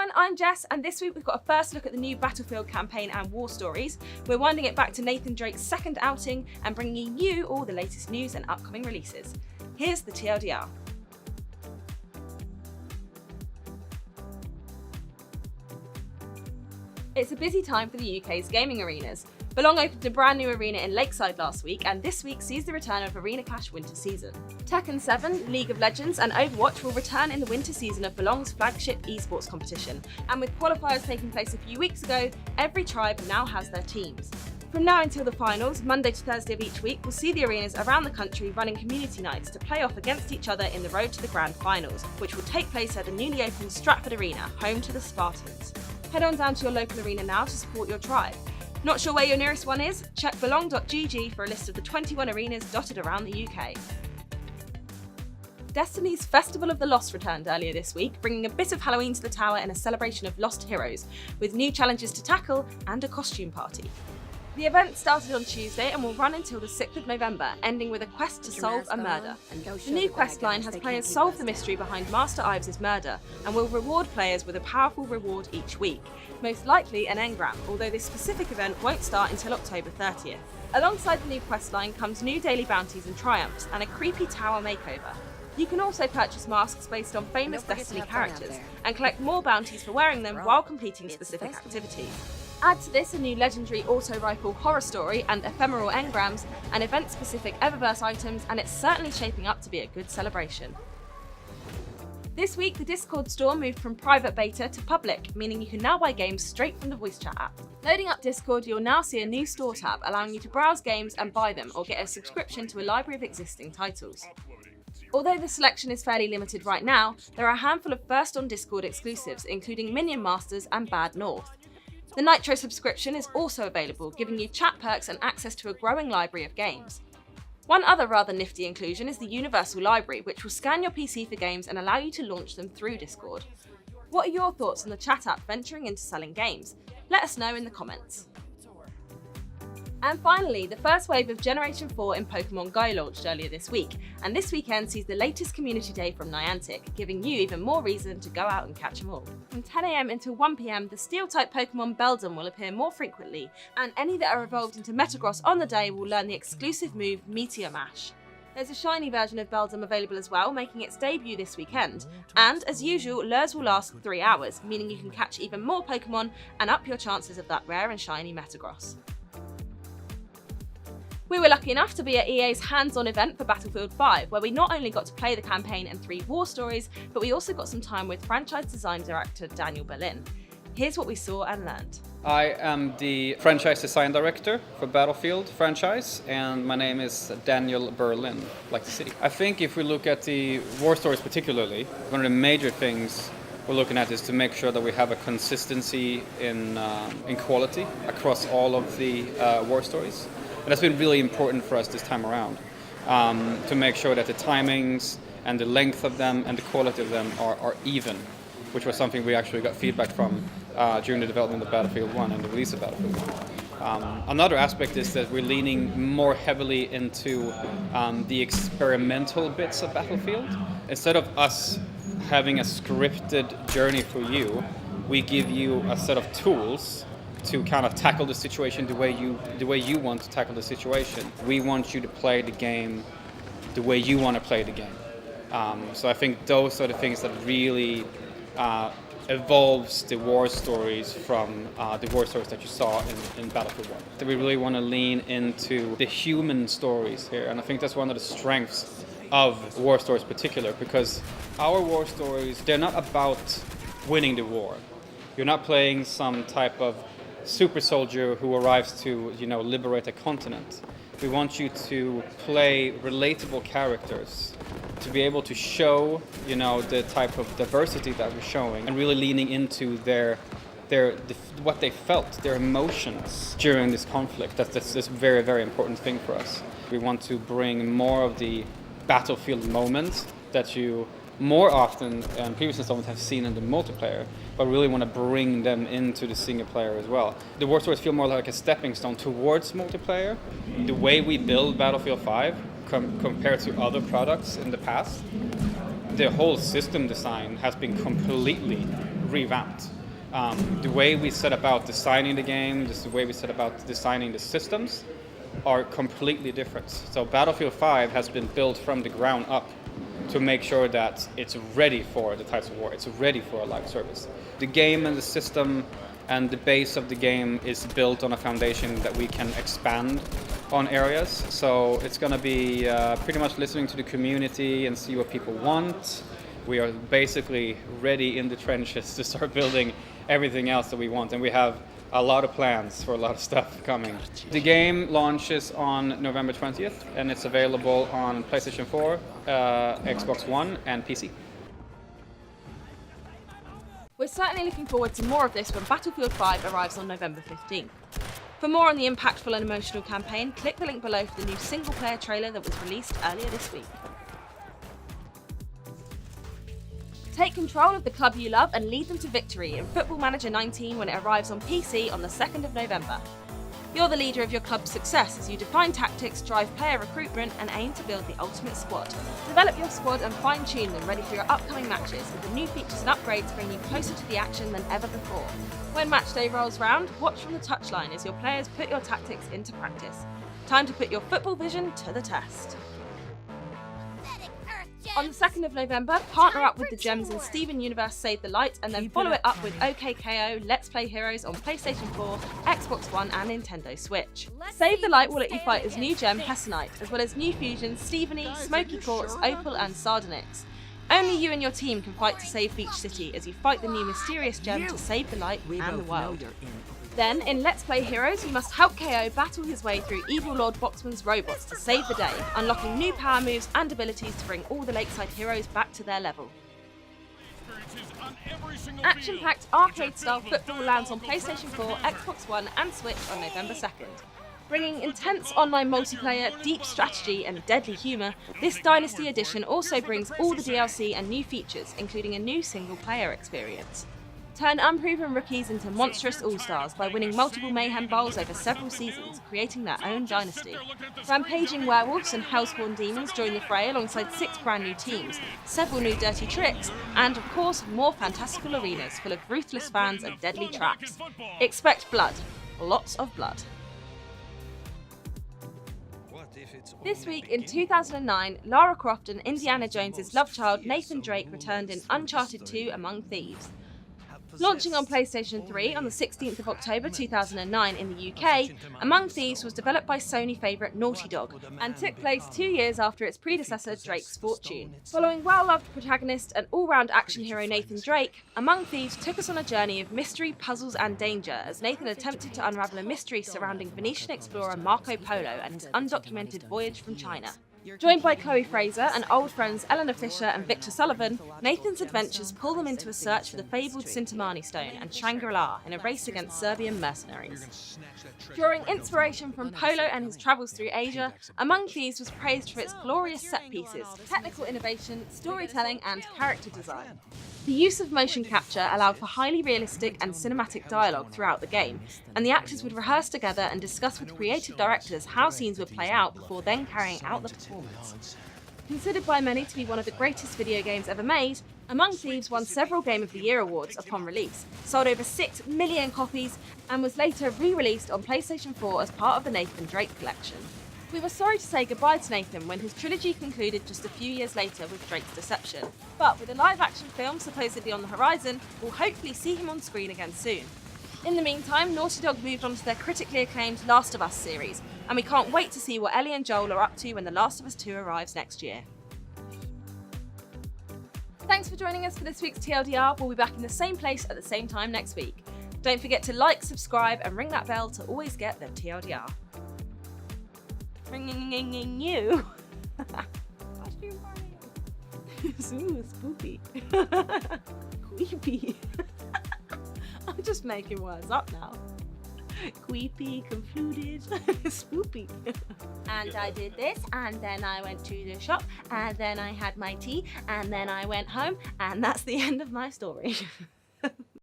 everyone, I'm Jess, and this week we've got a first look at the new Battlefield campaign and war stories. We're winding it back to Nathan Drake's second outing and bringing you all the latest news and upcoming releases. Here's the TLDR. It's a busy time for the UK's gaming arenas. Belong opened a brand new arena in Lakeside last week, and this week sees the return of Arena Clash winter season. Tekken 7, League of Legends and Overwatch will return in the winter season of Belong's flagship esports competition, and with qualifiers taking place a few weeks ago, every tribe now has their teams. From now until the finals, Monday to Thursday of each week, we'll see the arenas around the country running community nights to play off against each other in the road to the grand finals, which will take place at the newly opened Stratford Arena, home to the Spartans. Head on down to your local arena now to support your tribe. Not sure where your nearest one is? Check belong.gg for a list of the 21 arenas dotted around the UK. Destiny's Festival of the Lost returned earlier this week, bringing a bit of Halloween to the tower in a celebration of lost heroes, with new challenges to tackle and a costume party. The event started on Tuesday and will run until the 6th of November, ending with a quest to solve a murder. The new quest line has players solve the mystery behind Master Ives' murder and will reward players with a powerful reward each week, most likely an engram, although this specific event won't start until October 30th. Alongside the new quest line comes new daily bounties and triumphs and a creepy tower makeover. You can also purchase masks based on famous Destiny characters and collect more bounties for wearing them while completing specific activities. Add to this a new legendary auto-rifle horror story and ephemeral engrams and event-specific Eververse items, and it's certainly shaping up to be a good celebration. This week, the Discord store moved from private beta to public, meaning you can now buy games straight from the voice chat app. Loading up Discord, you'll now see a new store tab allowing you to browse games and buy them or get a subscription to a library of existing titles. Although the selection is fairly limited right now, there are a handful of first on Discord exclusives, including Minion Masters and Bad North. The Nitro subscription is also available, giving you chat perks and access to a growing library of games. One other rather nifty inclusion is the Universal Library, which will scan your PC for games and allow you to launch them through Discord. What are your thoughts on the chat app venturing into selling games? Let us know in the comments. And finally, the first wave of Generation 4 in Pokemon Go launched earlier this week, and this weekend sees the latest community day from Niantic, giving you even more reason to go out and catch them all. From 10 AM until 1 PM, the Steel-type Pokemon Beldum will appear more frequently, and any that are evolved into Metagross on the day will learn the exclusive move Meteor Mash. There's a shiny version of Beldum available as well, making its debut this weekend. And as usual, lures will last 3 hours, meaning you can catch even more Pokemon and up your chances of that rare and shiny Metagross. We were lucky enough to be at EA's hands-on event for Battlefield 5, where we not only got to play the campaign and 3 war stories, but we also got some time with franchise design director Daniel Berlin. Here's what we saw and learned. I am the franchise design director for Battlefield franchise, and my name is Daniel Berlin, like the city. I think if we look at the war stories particularly, one of the major things we're looking at is to make sure that we have a consistency in quality across all of the war stories. And that's been really important for us this time around, to make sure that the timings and the length of them and the quality of them are even, which was something we actually got feedback from during the development of Battlefield 1 and the release of Battlefield 1. Another aspect is that we're leaning more heavily into the experimental bits of Battlefield. Instead of us having a scripted journey for you, we give you a set of tools to kind of tackle the situation the way you want to tackle the situation. We want you to play the game the way you want to play the game. So I think those are the things that really evolves the war stories from the war stories that you saw in Battlefield 1. That we really want to lean into the human stories here, and I think that's one of the strengths of war stories in particular, because our war stories, they're not about winning the war. You're not playing some type of super soldier who arrives to, liberate a continent. We want you to play relatable characters, to be able to show, the type of diversity that we're showing, and really leaning into what they felt, their emotions during this conflict. That's this very, very important thing for us. We want to bring more of the battlefield moments that you more often and previous installments have seen in the multiplayer, but really want to bring them into the single player as well. The war stories feel more like a stepping stone towards multiplayer. The way we build Battlefield 5 compared to other products in the past, the whole system design has been completely revamped. The way we set about designing the game, just the way we set about designing the systems are completely different. So Battlefield 5 has been built from the ground up to make sure that it's ready for the types of war, it's ready for a live service. The game and the system and the base of the game is built on a foundation that we can expand on areas. So it's going to be pretty much listening to the community and see what people want. We are basically ready in the trenches to start building everything else that we want, and we have a lot of plans for a lot of stuff coming. The game launches on November 20th, and it's available on PlayStation 4, Xbox One, and PC. We're certainly looking forward to more of this when Battlefield 5 arrives on November 15th. For more on the impactful and emotional campaign, click the link below for the new single-player trailer that was released earlier this week. Take control of the club you love and lead them to victory in Football Manager 19 when it arrives on PC on the 2nd of November. You're the leader of your club's success as you define tactics, drive player recruitment, and aim to build the ultimate squad. Develop your squad and fine-tune them ready for your upcoming matches, with the new features and upgrades bringing you closer to the action than ever before. When match day rolls round, watch from the touchline as your players put your tactics into practice. Time to put your football vision to the test. On the 2nd of November, partner up with the Gems in Steven Universe Save the Light, and then follow it up with OKKO Let's Play Heroes on PlayStation 4, Xbox One and Nintendo Switch. Save the Light will let you fight as new gem Hessonite, as well as new fusions Stephanie, Smoky Quartz, Opal and Sardonyx. Only you and your team can fight to save Beach City as you fight the new mysterious gem to save the light and the world. Then, in Let's Play Heroes, you must help KO battle his way through Evil Lord Boxman's robots to save the day, unlocking new power moves and abilities to bring all the Lakeside heroes back to their level. Action-packed arcade-style football lands on PlayStation 4, Xbox One and Switch on November 2nd. Bringing intense online multiplayer, deep strategy and deadly humour, this Dynasty edition also brings all the DLC and new features, including a new single-player experience. Turn unproven rookies into monstrous all-stars by winning multiple Mayhem Bowls over several seasons, creating their own dynasty. Rampaging werewolves and hellspawn demons join the fray alongside 6 brand new teams, several new dirty tricks, and of course more fantastical arenas full of ruthless fans and deadly traps. Expect blood. Lots of blood. This week in 2009, Lara Croft and Indiana Jones's love child Nathan Drake returned in Uncharted 2 Among Thieves. Launching on PlayStation 3 on the 16th of October 2009 in the UK, Among Thieves was developed by Sony favourite Naughty Dog and took place 2 years after its predecessor Drake's Fortune. Following well-loved protagonist and all-round action hero Nathan Drake, Among Thieves took us on a journey of mystery, puzzles and danger as Nathan attempted to unravel a mystery surrounding Venetian explorer Marco Polo and his undocumented voyage from China. Joined by Chloe Fraser and old friends Eleanor Fisher and Victor Sullivan, Nathan's adventures pull them into a search for the fabled Sintamani Stone and Shangri-La in a race against Serbian mercenaries. Drawing inspiration from Polo and his travels through Asia, Among Thieves was praised for its glorious set pieces, technical innovation, storytelling and character design. The use of motion capture allowed for highly realistic and cinematic dialogue throughout the game, and the actors would rehearse together and discuss with creative directors how scenes would play out before then carrying out the performance. Considered by many to be one of the greatest video games ever made, Among Thieves won several Game of the Year awards upon release, sold over 6 million copies, and was later re-released on PlayStation 4 as part of the Nathan Drake collection. We were sorry to say goodbye to Nathan when his trilogy concluded just a few years later with Drake's Deception, but with a live-action film supposedly on the horizon, we'll hopefully see him on screen again soon. In the meantime, Naughty Dog moved on to their critically acclaimed Last of Us series, and we can't wait to see what Ellie and Joel are up to when The Last of Us 2 arrives next year. Thanks for joining us for this week's TLDR. We'll be back in the same place at the same time next week. Don't forget to like, subscribe, and ring that bell to always get the TLDR. Ringing you. Costume party. Ooh, spooky. Creepy. I'm just making words up now. Creepy, convoluted, spoopy. And I did this, and then I went to the shop, and then I had my tea, and then I went home, and that's the end of my story.